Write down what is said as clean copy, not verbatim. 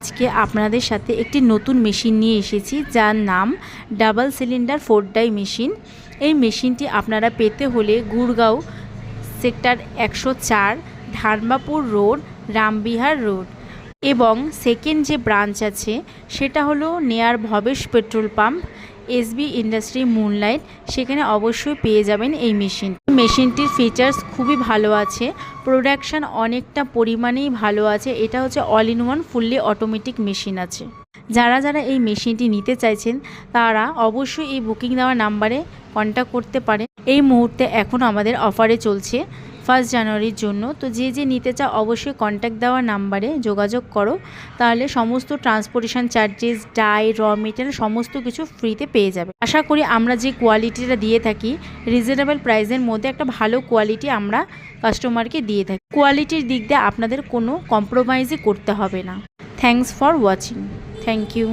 আজকে আপনাদের সাথে একটি নতুন মেশিন নিয়ে এসেছি, যার নাম ডাবল সিলিন্ডার 4 ডাই মেশিন। এই মেশিনটি আপনারা পেতে হলে গুড়গাঁও সেক্টর 104, ধানবাপুর রোড, রামবিহার রোড এবং সেকেন্ড যে ব্রাঞ্চ আছে সেটা হলো নেয়ার Bhabesh petrol pump, SB industry moonlight, সেখানে অবশ্যই পেয়ে যাবেন এই মেশিনটির ফিচার্স খুবই ভালো আছে, প্রোডাকশান অনেকটা পরিমাণেই ভালো আছে। এটা হচ্ছে all in one fully automatic machine আছে। যারা যারা এই মেশিনটি নিতে চাইছেন তারা অবশ্যই এই বুকিং দেওয়া নাম্বারে কন্ট্যাক্ট করতে পারেন। এই মুহূর্তে এখন আমাদের অফারে চলছে 1 জানুয়ারির জন্য। তো যে যে নিতে চাও অবশ্যই কন্ট্যাক্ট দেওয়া নাম্বারে যোগাযোগ করো, তাহলে সমস্ত ট্রান্সপোর্টেশন চার্জেস, ডাই, র মেটেরিয়াল সমস্ত কিছু ফ্রিতে পেয়ে যাবে। আশা করি আমরা যে কোয়ালিটিটা দিয়ে থাকি রিজনেবল প্রাইসের মধ্যে একটা ভালো কোয়ালিটি আমরা কাস্টমারকে দিয়ে থাকি। কোয়ালিটির দিক দিয়ে আপনাদের কোনো কম্প্রোমাইজই করতে হবে না। Thanks for watching. Thank you.